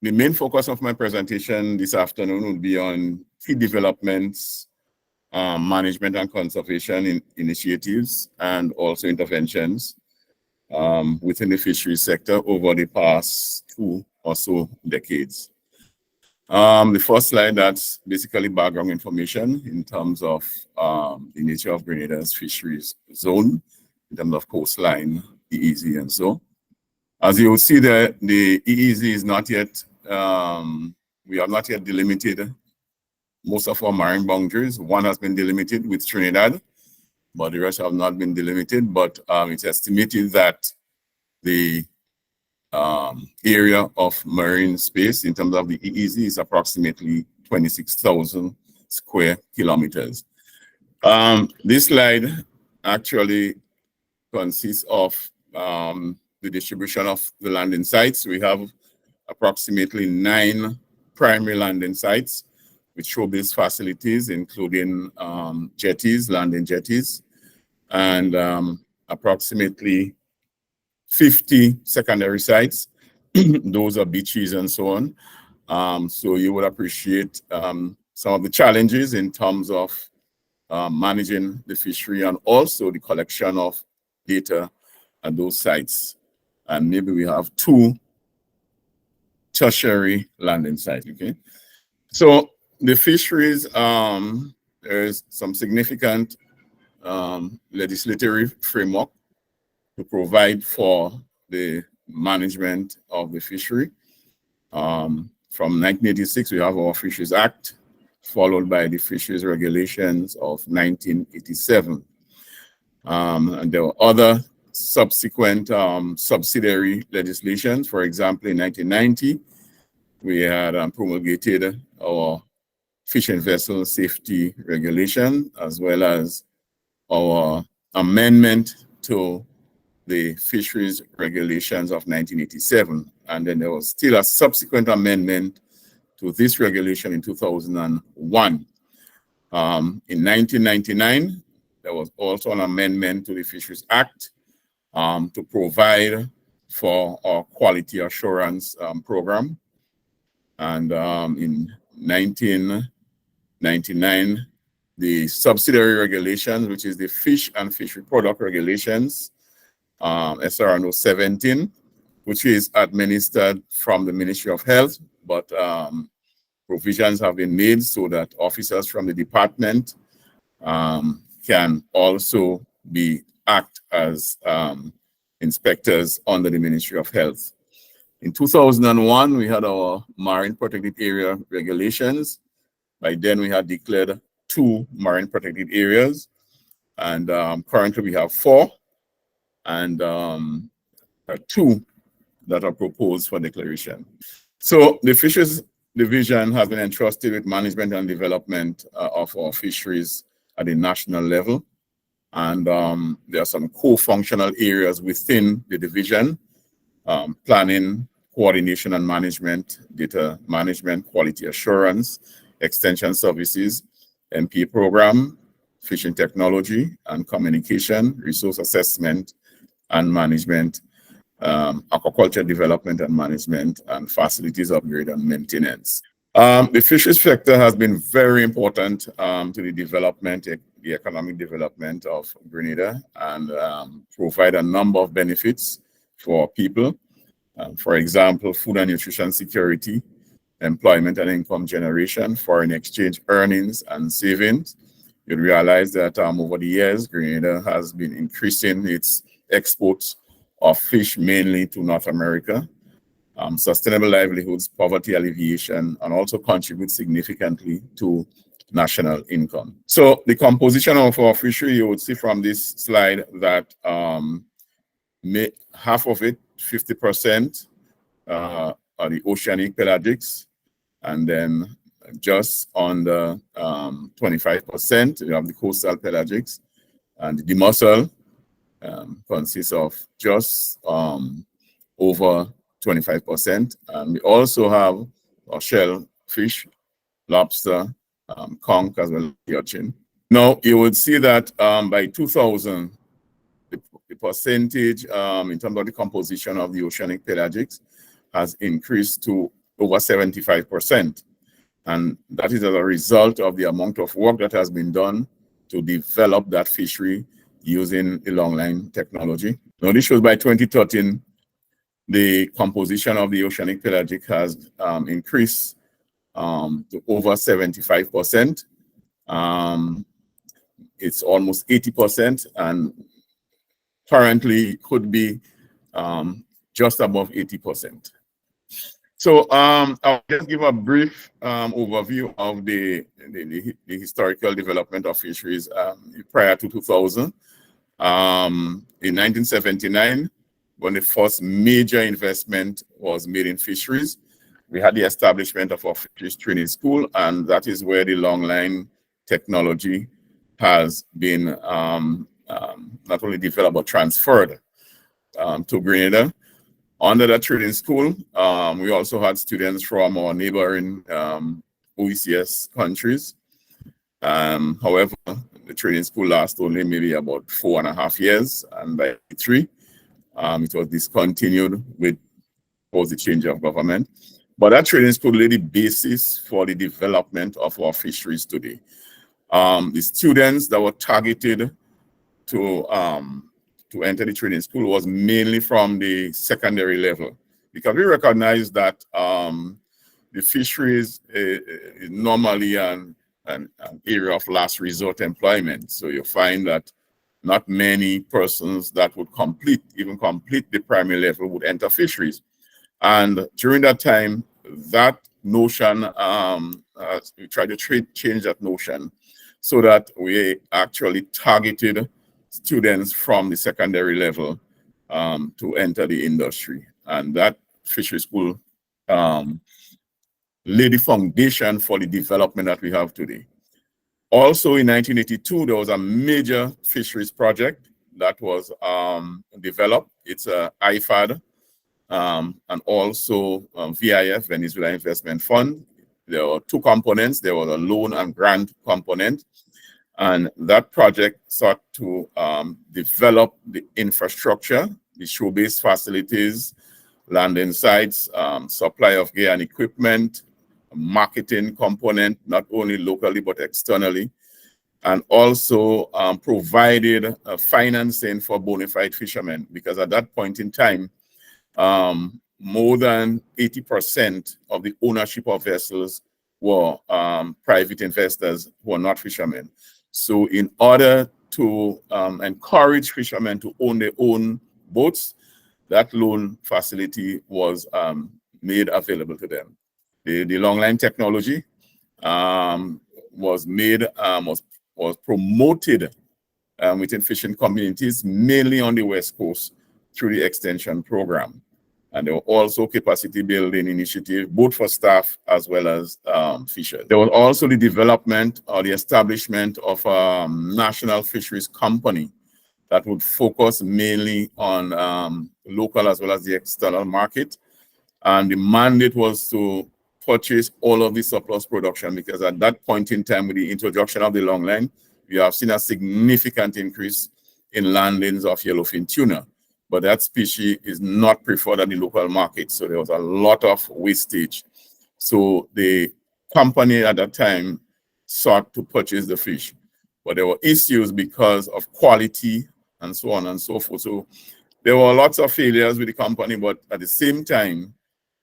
the main focus of my presentation this afternoon will be on key developments, management and conservation initiatives, and also interventions within the fisheries sector over the past 2 or so decades. The first slide, that's basically background information in terms of the nature of Grenada's fisheries zone, in terms of coastline, EEZ, and so. As you will see, the EEZ is not yet, we have not yet delimited most of our marine boundaries. One has been delimited with Trinidad, but the rest have not been delimited. But it's estimated that the area of marine space in terms of the EEZ is approximately 26,000 square kilometers. This slide actually consists of the distribution of the landing sites. We have approximately 9 primary landing sites with shore-based facilities, including jetties, landing jetties, and approximately 50 secondary sites. Those are beaches and so on. So you would appreciate some of the challenges in terms of managing the fishery and also the collection of data at those sites. And maybe we have 2 tertiary landing sites, okay? So the fisheries, there's some significant legislative framework to provide for the management of the fishery. From 1986, we have our Fisheries Act, followed by the Fisheries Regulations of 1987. And there were other subsequent subsidiary legislations. For example, in 1990, we had promulgated our Fishing Vessel Safety Regulation, as well as our amendment to the Fisheries Regulations of 1987. And then there was still a subsequent amendment to this regulation in 2001. In 1999, there was also an amendment to the Fisheries Act to provide for our quality assurance program. And in 1999, the subsidiary regulations, which is the Fish and Fishery Product Regulations, SRNO 17, which is administered from the Ministry of Health, but provisions have been made so that officers from the department can also act as inspectors under the Ministry of Health. In 2001, we had our Marine Protected Area Regulations. By then, we had declared 2 marine protected areas, and currently we have 4, and 2 that are proposed for declaration. So the Fisheries Division has been entrusted with management and development of our fisheries at the national level. And there are some co-functional areas within the division: planning, coordination and management, data management, quality assurance, extension services, MP program, fishing technology and communication, resource assessment and management, aquaculture development and management, and facilities upgrade and maintenance. The fisheries sector has been very important to the development, the economic development of Grenada, and provide a number of benefits for people. For example, food and nutrition security, employment and income generation, foreign exchange earnings and savings. You'll realize that over the years, Grenada has been increasing its exports of fish mainly to North America, sustainable livelihoods, poverty alleviation, and also contribute significantly to national income. So the composition of our fishery, you would see from this slide that half of it, 50%, are the oceanic pelagics, and then just under 25%, you have the coastal pelagics, and the demersal consists of just over 25%. And we also have our shellfish, lobster, conch, as well as the urchin. Now, you would see that by 2000, the percentage in terms of the composition of the oceanic pelagics has increased to over 75%. And that is as a result of the amount of work that has been done to develop that fishery using the longline technology. Now, this shows by 2013, the composition of the oceanic pelagic has increased to over 75%. It's almost 80%, and currently could be just above 80%. So I'll just give a brief overview of the historical development of fisheries prior to 2000. In 1979, when the first major investment was made in fisheries, we had the establishment of our fisheries training school, and that is where the longline technology has been not only developed but transferred to Grenada. Under that training school, we also had students from our neighboring OECS countries. However, the training school lasted only maybe about 4.5 years, and by 3, it was discontinued with the change of government. But that training school laid the basis for the development of our fisheries today. The students that were targeted to enter the training school was mainly from the secondary level, because we recognize that the fisheries is normally an area of last resort employment. So you find that not many persons that would even complete the primary level would enter fisheries. And during that time, that notion, we tried to change that notion so that we actually targeted students from the secondary level to enter the industry. And that fishery school laid the foundation for the development that we have today. Also in 1982, there was a major fisheries project that was developed. It's a IFAD and also VIF, Venezuela Investment Fund. There were 2 components. There was a loan and grant component. And that project sought to develop the infrastructure, the show-based facilities, landing sites, supply of gear and equipment, marketing component, not only locally but externally, and also provided financing for bona fide fishermen, because at that point in time, more than 80% of the ownership of vessels were private investors who are not fishermen. So in order to encourage fishermen to own their own boats, that loan facility was made available to them. The longline technology was promoted within fishing communities, mainly on the West Coast, through the extension program. And there were also capacity building initiatives, both for staff as well as fishers. There was also the development or the establishment of a national fisheries company that would focus mainly on local as well as the external market. And the mandate was to purchase all of the surplus production, because at that point in time, with the introduction of the longline, we have seen a significant increase in landings of yellowfin tuna. But that species is not preferred at the local market. So there was a lot of wastage. So the company at that time sought to purchase the fish. But there were issues because of quality and so on and so forth. So there were lots of failures with the company, but at the same time,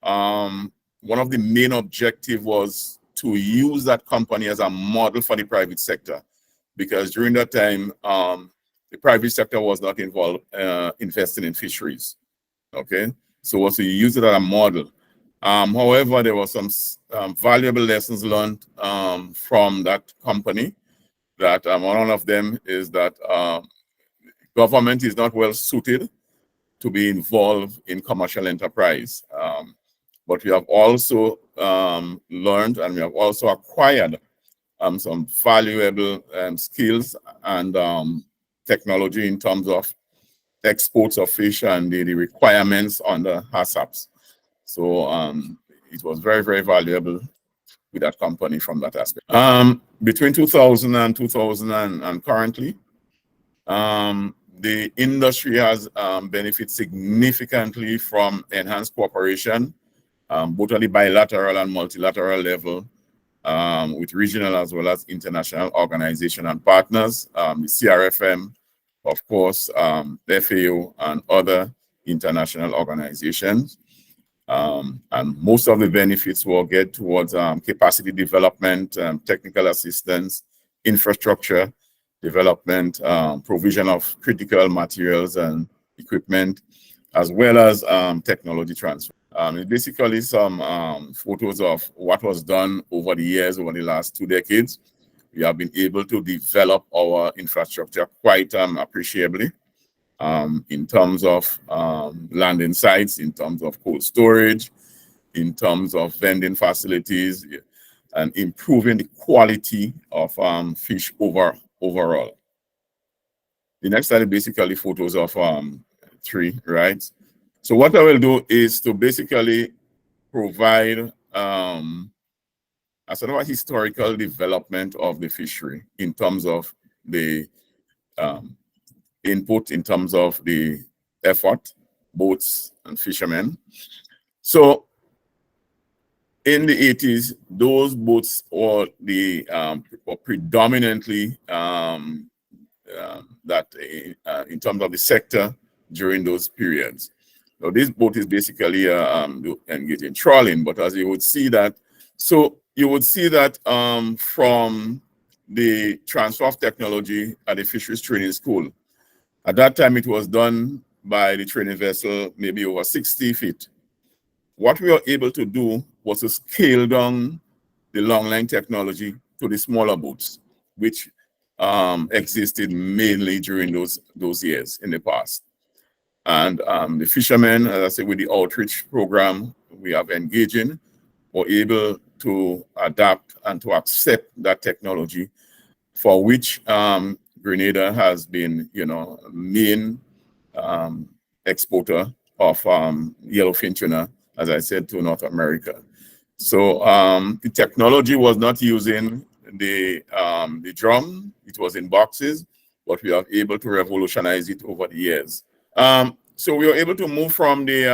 one of the main objectives was to use that company as a model for the private sector. Because during that time, the private sector was not involved investing in fisheries, okay? So was to use it as a model. However, there were some valuable lessons learned from that company. That one of them is that government is not well suited to be involved in commercial enterprise. But we have also learned, and we have also acquired some valuable skills and technology in terms of exports of fish and the requirements on the HACCPs. So it was very, very valuable with that company from that aspect. Between 2000 and 2000 and currently, the industry has benefited significantly from enhanced cooperation both at the bilateral and multilateral level, with regional as well as international organization and partners, the CRFM, of course, the FAO and other international organizations. And most of the benefits will get towards capacity development, technical assistance, infrastructure development, provision of critical materials and equipment, as well as technology transfer. Basically some photos of what was done over the years, over the last 2 decades. We have been able to develop our infrastructure quite appreciably in terms of landing sites, in terms of cold storage, in terms of vending facilities, and improving the quality of fish overall. The next slide is basically photos of 3, right? So what I will do is to basically provide a sort of a historical development of the fishery in terms of the input, in terms of the effort, boats and fishermen. So in the 80s, those boats were the were predominantly that in terms of the sector during those periods. So this boat is basically engaged in trawling, but as you would see that, so you would see that from the transfer of technology at the Fisheries Training School. At that time, it was done by the training vessel, maybe over 60 feet. What we were able to do was to scale down the longline technology to the smaller boats, which existed mainly during those years in the past. And the fishermen, as I said, with the outreach program we have engaged in, were able to adapt and to accept that technology, for which Grenada has been, main exporter of yellowfin tuna, as I said, to North America. So the technology was not using the drum; it was in boxes, but we are able to revolutionize it over the years. So we were able to move from the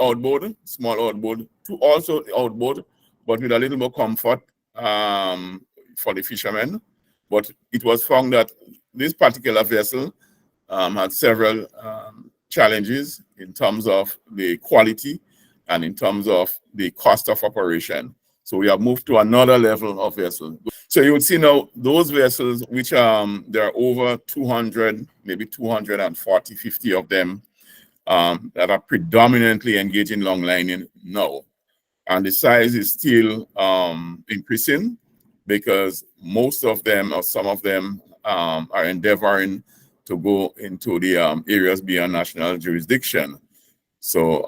outboard, small outboard, to also the outboard, but with a little more comfort for the fishermen. But it was found that this particular vessel had several challenges in terms of the quality and in terms of the cost of operation. So we have moved to another level of vessel. So you would see now those vessels, which there are over 200, maybe 240, 50 of them that are predominantly engaged in long lining now. And the size is still increasing, because most of them or some of them are endeavoring to go into the areas beyond national jurisdiction. So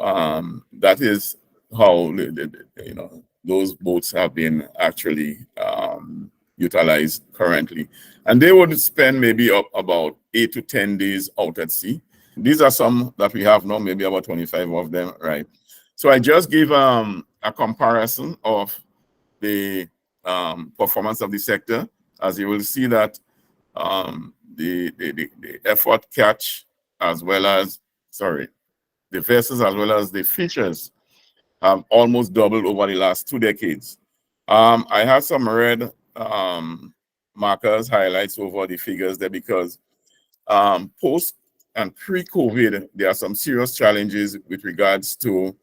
that is how those boats have been actually utilized currently. And they would spend maybe about 8 to 10 days out at sea. These are some that we have now, maybe about 25 of them, right? So I just give a comparison of the performance of the sector. As you will see that the effort catch, as well as, the vessels as well as the fishers have almost doubled over the last 2 decades. I have some red markers, highlights over the figures there, because post and pre-COVID, there are some serious challenges with regards to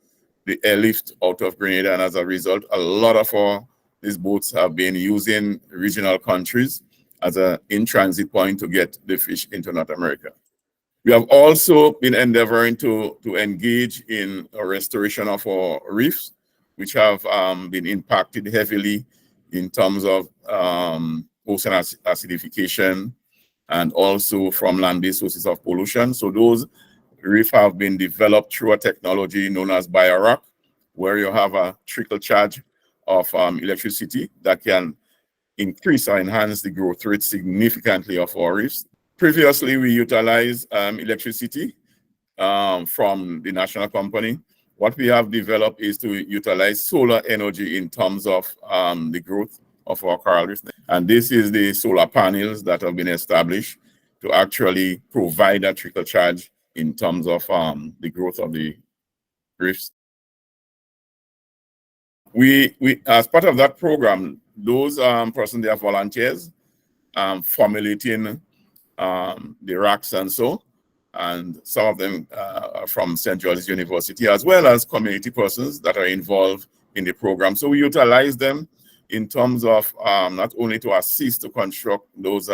the airlift out of Grenada, and as a result, a lot of these boats have been using regional countries as an in-transit point to get the fish into North America. We have also been endeavoring to engage in a restoration of our reefs, which have been impacted heavily in terms of ocean acidification and also from land-based sources of pollution. So those reefs have been developed through a technology known as BioRock, where you have a trickle charge of electricity that can increase or enhance the growth rate significantly of our reefs. Previously, we utilized electricity from the national company. What we have developed is to utilize solar energy in terms of the growth of our coral reefs. And this is the solar panels that have been established to actually provide a trickle charge in terms of the growth of the reefs. we as part of that program, those persons, they are volunteers formulating the racks and so, and some of them are from St. George's University, as well as community persons that are involved in the program. So we utilize them in terms of not only to assist to construct those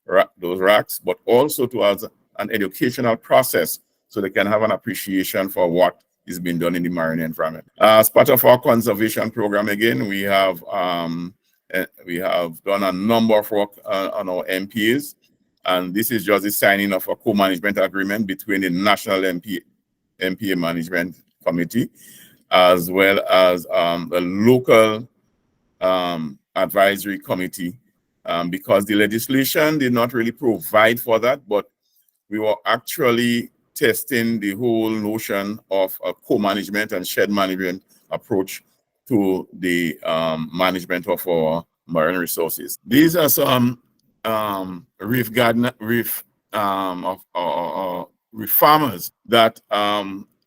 racks, but also to as an educational process so they can have an appreciation for what is being done in the marine environment. As part of our conservation program, again, we have done a number of work on our MPAs, and this is just the signing of a co-management agreement between the National MPA Management Committee as well as the local advisory committee, because the legislation did not really provide for that, but we were actually testing the whole notion of a co-management and shared management approach to the management of our marine resources. These are some reef farmers that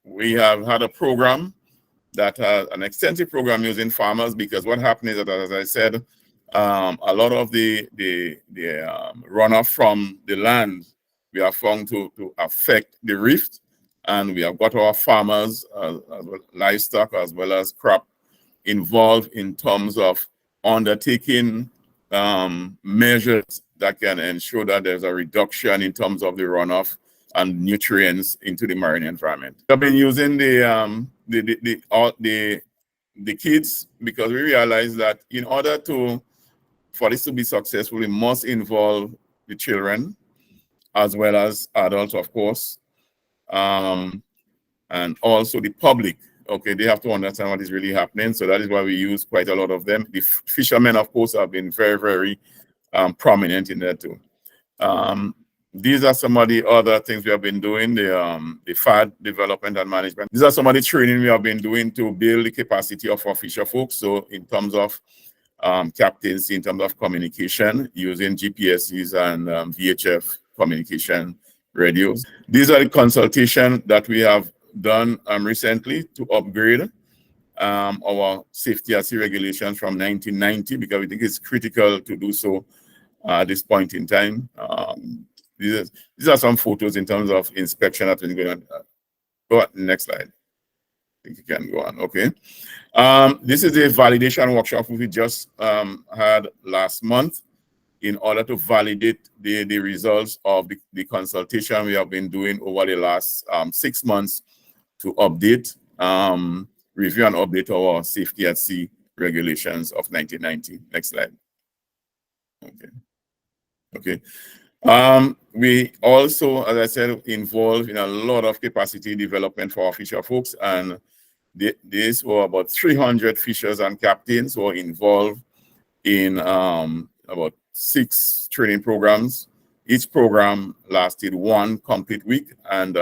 we have had a program, that an extensive program using farmers, because what happened is that, as I said, a lot of the runoff from the land we have found to affect the reef, and we have got our farmers, as well, livestock as well as crop, involved in terms of undertaking measures that can ensure that there's a reduction in terms of the runoff and nutrients into the marine environment. I've been using the kids, because we realize that in order for this to be successful, we must involve the children as well as adults, of course, and also the public. Okay, they have to understand what is really happening. So that is why we use quite a lot of them. The fishermen, of course, have been very, very prominent in that too. These are some of the other things we have been doing, the FAD, development and management. These are some of the training we have been doing to build the capacity of our fisher folks. So in terms of captains, in terms of communication, using GPSs and VHF communication radios. These are the consultation that we have done recently to upgrade our safety at sea regulations from 1990, because we think it's critical to do so at this point in time. These are some photos in terms of inspection that we're going to go on. Next slide. I think you can go on. Okay. This is a validation workshop we just had last month in order to validate the results of the consultation we have been doing over the last 6 months to update, review and update our safety at sea regulations of 1990. Next slide. Okay. Okay. We also, as I said, involved in a lot of capacity development for our fisher folks, and these were about 300 fishers and captains who were involved in about 6 training programs. Each program lasted 1 complete week, and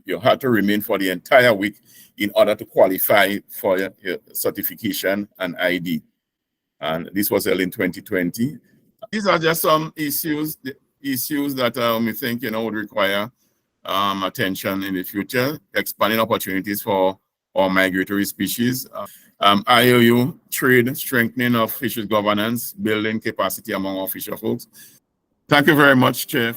you had to remain for the entire week in order to qualify for your certification and ID. And this was held in 2020. These are just some issues that we think would require attention in the future. Expanding opportunities for our migratory species. IOU, trade, strengthening of fisheries governance, building capacity among our fisher folks. Thank you very much, Chair.